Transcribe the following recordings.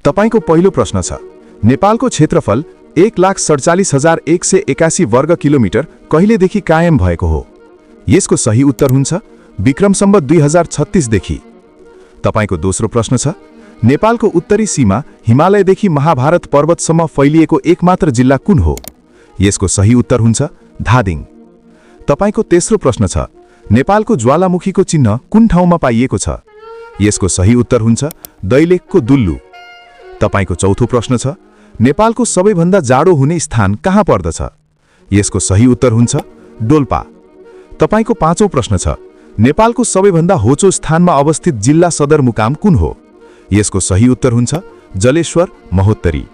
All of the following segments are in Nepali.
तपाईको पहिलो प्रश्न छ, नेपालको क्षेत्रफल 1,47,181 वर्ग किलोमिटर कहिलेदेखि कायम भएको हो? यसको सही उत्तर हुन्छ विक्रम सम्वत 2036 देखि। तपाईको दोस्रो प्रश्न छ, नेपालको उत्तरी सीमा हिमालयदेखि महाभारत पर्वतसम्म फैलिएको एकमात्र जिल्ला कुन हो? यसको सही उत्तर हुन्छ धादिङ। तपाईको तेस्रो प्रश्न छ, नेपालको ज्वालामुखीको चिन्ह कुन ठाउँमा पाइएको छ? यसको सही उत्तर हुन्छ दैलेखको दुल्लु। तपाईको चौथो प्रश्न छ, नेपालको सबैभन्दा जाडो हुने स्थान कहाँ पर्दछ? यसको सही उत्तर हुन्छ डोल्पा। तपाईको पाँचौं प्रश्न छ, नेपालको सबैभन्दा होचो स्थानमा अवस्थित जिल्ला सदरमुकाम कुन हो? यसको सही उत्तर हुन्छ जलेश्वर महोत्तरी।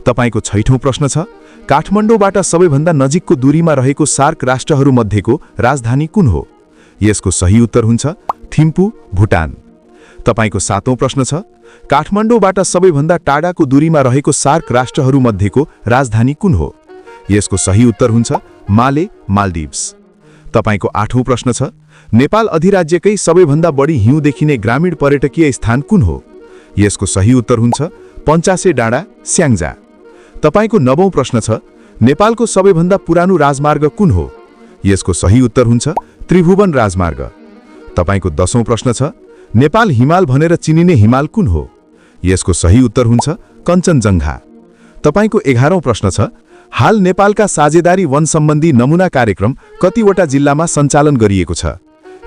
तपाईको छैठौं प्रश्न छ, काठमाडौँबाट सबैभन्दा नजिकको दूरीमा रहेको सार्क राष्ट्रहरूमध्येको राजधानी कुन हो? यसको सही उत्तर हुन्छ थिम्पू, भुटान। तपाईको सातौं प्रश्न छ, काठमाडौँबाट सबैभन्दा टाढाको दूरीमा रहेको सार्क राष्ट्रहरूमध्येको राजधानी कुन हो? यसको सही उत्तर हुन्छ माले, मालदिभ्स। तपाईको आठौं प्रश्न छ, नेपाल अधिराज्यकै सबैभन्दा बढी हिउँ देखिने ग्रामीण पर्यटकीय स्थान कुन हो? यसको सही उत्तर हुन्छ पञ्चासे डाँडा, स्याङ्जा। तपाईको नवौं प्रश्न छ, नेपालको सबैभन्दा पुरानो राजमार्ग कुन हो? यसको सही उत्तर हुन्छ त्रिभुवन राजमार्ग। तपाईको 10औं प्रश्न छ, नेपाल हिमाल भनेर चिनिने हिमाल कुन हो? यसको सही उत्तर हुन्छ कञ्चनजङ्घा। तपाईको 11औं प्रश्न छ, हाल नेपालका साझेदारी वन सम्बन्धी नमुना कार्यक्रम कतिवटा जिल्लामा सञ्चालन गरिएको छ?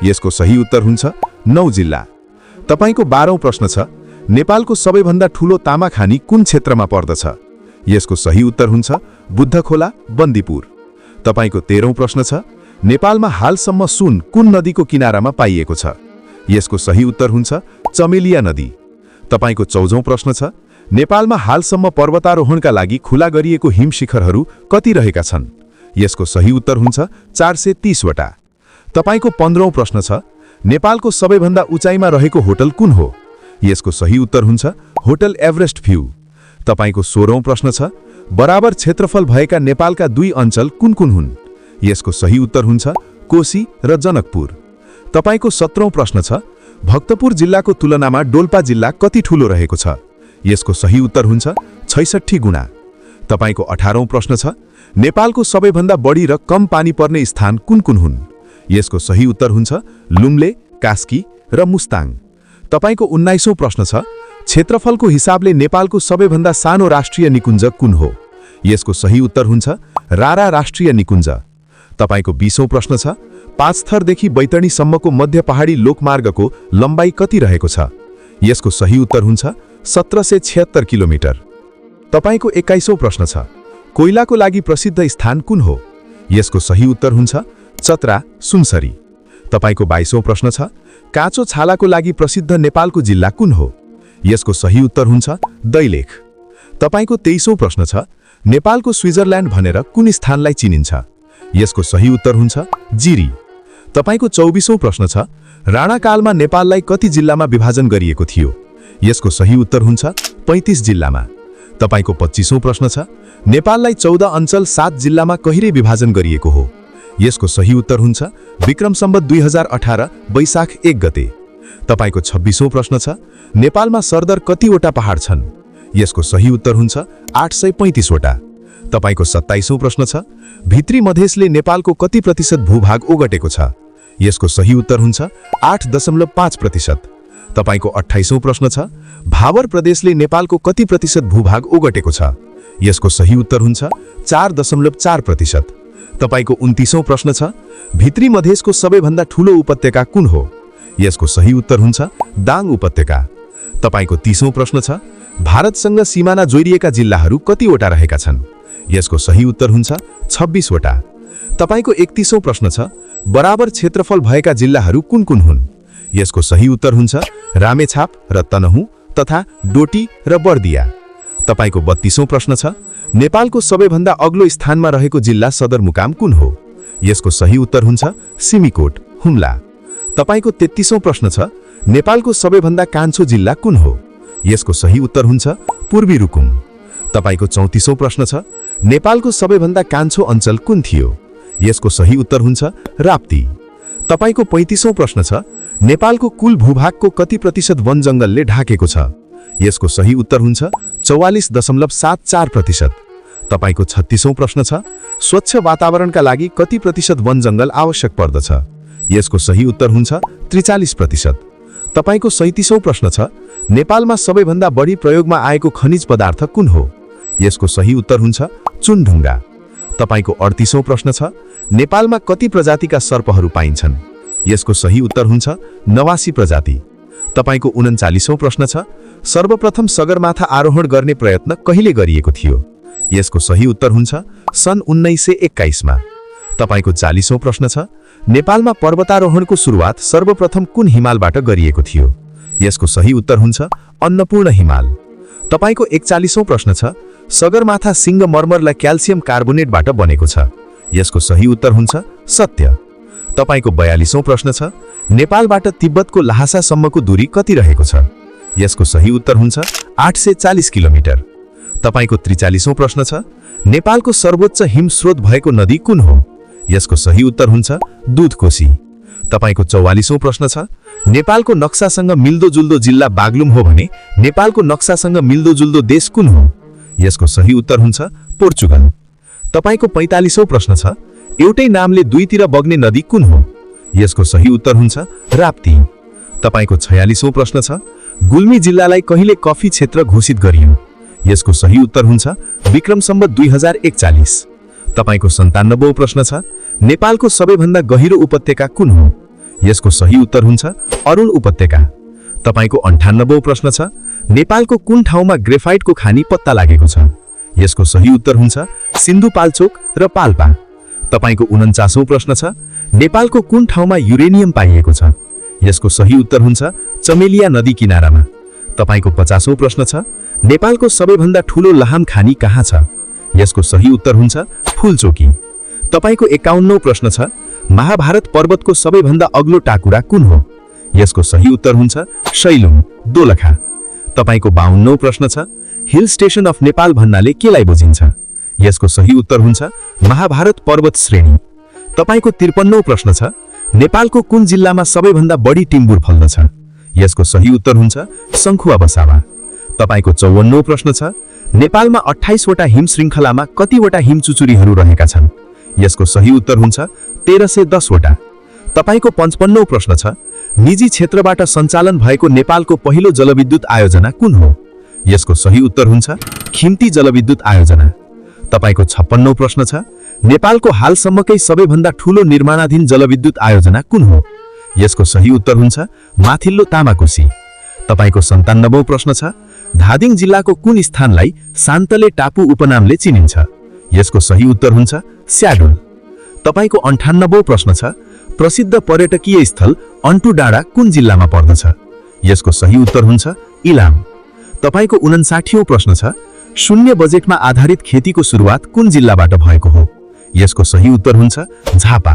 यसको सही उत्तर हुन्छ 9 जिल्ला। तपाईको 12औं प्रश्न छ, नेपालको सबैभन्दा ठूलो तामाखानी कुन क्षेत्रमा पर्दछ? यसको सही उत्तर हुन्छ बुद्धखोला, बन्दीपुर। तपाईको 13औं प्रश्न छ, नेपालमा हालसम्म सुन कुन नदीको किनारामा पाइएको छ? यसको सही उत्तर हुन्छ चमेलिया नदी। तपाईको 14औं प्रश्न छ, नेपालमा हालसम्म पर्वतारोहणका लागि खुला गरिएको हिम शिखरहरू कति रहेका छन्? यसको सही उत्तर हुन्छ 430 वटा। तपाईको 15औं प्रश्न छ, नेपालको सबैभन्दा उचाइमा रहेको होटल कुन हो? यसको सही उत्तर हुन्छ होटल एभरेस्ट भ्यू। तपाईको 16औं प्रश्न छ, बराबर क्षेत्रफल भएका नेपालका 2 अञ्चल कुन कुन हुन्? यसको सही उत्तर हुन्छ कोशी र जनकपुर। तपाईको 17औं प्रश्न छ, भक्तपुर जिल्लाको तुलनामा डोल्पा जिल्ला कति ठूलो रहेको छ? यसको सही उत्तर हुन्छ 66 गुणा। तपाईको 18औं प्रश्न छ, नेपालको सबैभन्दा बढी र कम पानी पर्ने स्थान कुन कुन हुन्? यसको सही उत्तर हुन्छ लुम्ले, कास्की र मुस्ताङ। तपाईको 19औं प्रश्न छ, क्षेत्रफलको हिसाबले नेपालको सबैभन्दा सानो राष्ट्रिय निकुञ्ज कुन हो? यसको सही उत्तर हुन्छ रारा राष्ट्रिय निकुञ्ज। तपाईको 20औं प्रश्न छ, पाँचथरदेखि बैतडीसम्मको मध्य पहाडी लोकमार्गको लम्बाइ कति रहेको छ? यसको सही उत्तर हुन्छ 1776 किलोमिटर। तपाईको 21औं प्रश्न छ, कोइलाको लागि प्रसिद्ध स्थान कुन हो? यसको सही उत्तर हुन्छ चतरा, सुनसरी। तपाईको 22औं प्रश्न छ, काँचो छालाको लागि प्रसिद्ध नेपालको जिल्ला कुन हो? यसको सही उत्तर हुन्छ दैलेख। तपाईको 23औं प्रश्न छ, नेपालको स्विजरल्यान्ड भनेर कुन स्थानलाई चिनिन्छ? यसको सही उत्तर हुन्छ जिरी। तपाईको 24औं प्रश्न छ, राणाकालमा नेपाललाई कति जिल्लामा विभाजन गरिएको थियो? यसको सही उत्तर हुन्छ 35 जिल्लामा। तपाईको 25औं प्रश्न छ, नेपाललाई 14 अञ्चल 7 जिल्लामा कहिले विभाजन गरिएको हो? यसको सही उत्तर हुन्छ विक्रम सम्वत 2018 वैशाख 1 गते। तपाईको 26औं प्रश्न छ, नेपालमा सरदर कतिवटा पहाड छन्? यसको सही उत्तर हुन्छ 835 वटा। तपाईको 27औं प्रश्न छ, भित्री मधेसले नेपालको कति प्रतिशत भूभाग ओगटेको छ? यसको सही उत्तर हुन्छ 8.5%। तपाईको 28औं प्रश्न छ, भावर प्रदेशले नेपालको कति प्रतिशत भूभाग ओगटेको छ? यसको सही उत्तर हुन्छ 4.4%। तपाईको 29औं प्रश्न छ, भित्री मधेसको सबैभन्दा ठूलो उपत्यका कुन हो? यसको सही उत्तर हुन्छ दाङ उपत्यका। तपाईको 30औं प्रश्न छ, भारतसँग सिमाना जोडिएका जिल्लाहरू कतिवटा रहेका छन्? यसको सही उत्तर हुन्छ 26 वटा। तपाईको 31औं प्रश्न छ, बराबर क्षेत्रफल भएका जिल्लाहरू कुन कुन हुन्? यसको सही उत्तर हुन्छ रामेछाप र तनहुँ तथा डोटी र बर्दिया। तपाईको 32औं प्रश्न छ, नेपालको सबैभन्दा अग्लो स्थानमा रहेको जिल्ला सदरमुकाम कुन हो? यसको सही उत्तर हुन्छ सिमीकोट, हुम्ला। तपाईको 33औं प्रश्न छ, नेपालको सबैभन्दा कान्छो जिल्ला कुन हो? यसको सही उत्तर हुन्छ पूर्वी रुकुम। तपाईको 34औं प्रश्न छ, नेपालको सबैभन्दा कान्छो अञ्चल कुन थियो? यसको सही उत्तर हुन्छ राप्ती। तपाईको 35औं प्रश्न छ, नेपालको कुल भूभागको कति प्रतिशत वन जङ्गलले ढाकेको छ? यसको सही उत्तर हुन्छ 44.74%। तपाईको 36औं प्रश्न छ, स्वच्छ वातावरणका लागि कति प्रतिशत वन जंगल आवश्यक पर्दछ? यसको सही उत्तर हुन्छ 43%। तपाईको 37औं प्रश्न छ, नेपालमा सबैभन्दा बढी प्रयोगमा आएको खनिज पदार्थ कुन हो? यसको सही उत्तर हुन्छ चुनढुङ्गा। तपाईको 38औं प्रश्न छ, नेपालमा कति प्रजातिका सर्पहरू पाइन्छन्? यसको सही उत्तर हुन्छ 89 प्रजाति। तपाईको 39औं प्रश्न छ, सर्वप्रथम सगरमाथा आरोहण गर्ने प्रयत्न कहिले गरिएको थियो? यसको सही उत्तर हुन्छ सन् 1921 मा। तपाईको 40औं प्रश्न छ, नेपालमा पर्वतारोहणको सुरुवात सर्वप्रथम कुन हिमालबाट गरिएको थियो? यसको सही उत्तर हुन्छ अन्नपूर्ण हिमाल। तपाईको 41औं प्रश्न छ, सगरमाथा सिङ्गमर्मरलाई क्याल्सियम कार्बोनेटबाट बनेको छ? यसको सही उत्तर हुन्छ सत्य। तपाईको 42औं प्रश्न छ, नेपालबाट तिब्बतको ल्हासासम्मको दूरी कति रहेको छ? यसको सही उत्तर हुन्छ 840 किलोमिटर। तपाईको 43औं प्रश्न छ, नेपालको सर्वोच्च हिम स्रोत भएको नदी कुन हो? यसको सही उत्तर हुन्छ दुधकोशी। तपाईको 44औं प्रश्न छ, नेपालको नक्सासँग मिल्दोजुल्दो जिल्ला बागलुङ हो भने नेपालको नक्सासँग मिल्दोजुल्दो देश कुन हो? यसको सही उत्तर हुन्छ पोर्चुगल। तपाईको 45औं प्रश्न छ, एउटै नामले दुईतिर बग्ने नदी कुन हो? यसको सही उत्तर हुन्छ राप्ती। तपाईको 46औं प्रश्न छ, गुल्मी जिल्लालाई कहिले कफी क्षेत्र घोषित गरियो? यसको सही उत्तर हुन्छ विक्रम सम्वत 2041। तपाईको 97औं प्रश्न छ, नेपालको सबैभन्दा गहिरो उपत्यका कुन हो? यसको सही उत्तर हुन्छ अरुण उपत्यका। तपाईको 98औं प्रश्न छ, नेपालको कुन ठाउँमा ग्रेफाइटको खानी पत्ता लागेको छ? यसको सही उत्तर हुन्छ सिन्धुपाल्चोक र पाल्पा। तपाईको 49औं प्रश्न छ, नेपालको कुन ठाउँमा युरेनियम पाइएको छ? यसको सही उत्तर हुन्छ चमेलिया नदी किनारामा। तपाईको 50औं प्रश्न छ, नेपालको सबैभन्दा ठूलो लाहाम खानी कहाँ छ? यसको सही उत्तर हुन्छ फूलचोकी। तपाईको 51औं प्रश्न छ, महाभारत पर्वतको सबैभन्दा अग्लो टाकुरा कुन हो? यसको सही उत्तर हुन्छ शैलुङ दोलखा। तपाईको 52औं प्रश्न छ, हिल स्टेशन अफ नेपाल भन्नाले केलाई बुझिन्छ? यसको सही उत्तर हुन्छ महाभारत पर्वत श्रेणी। तपाईको 53औं प्रश्न छ, नेपालको कुन जिल्लामा सबैभन्दा बढी टिम्बुर फल्दछ? यसको सही उत्तर हुन्छ शङ्खुवा बसावा। तपाईको 54औं प्रश्न छ, नेपालमा 28 वटा हिम श्रृङ्खलामा कतिवटा हिमचुचुरीहरू रहेका छन्? यसको सही उत्तर हुन्छ 1310 वटा। तपाईको 55औं प्रश्न छ, निजी क्षेत्रबाट सञ्चालन भएको नेपालको पहिलो जलविद्युत आयोजना कुन हो? यसको सही उत्तर हुन्छ खिम्ती जलविद्युत आयोजना। तपाईको 56औं प्रश्न छ, नेपालको हालसम्मकै सबैभन्दा ठूलो निर्माणाधीन जलविद्युत आयोजना कुन हो? यसको सही उत्तर हुन्छ माथिल्लो तामाकोशी। तपाईको 97औं प्रश्न छ, धादिङ जिल्लाको कुन स्थानलाई शान्तले टापु उपनामले चिनिन्छ? यसको सही उत्तर हुन्छ स्याडोल। तपाईको 98औं प्रश्न छ, प्रसिद्ध पर्यटकीय स्थल अन्टु डाँडा कुन जिल्लामा पर्दछ? यसको सही उत्तर हुन्छ इलाम। तपाईको 59औं प्रश्न छ, शून्य बजेटमा आधारित खेतीको सुरुवात कुन जिल्लाबाट भएको हो? यसको सही उत्तर हुन्छ झापा।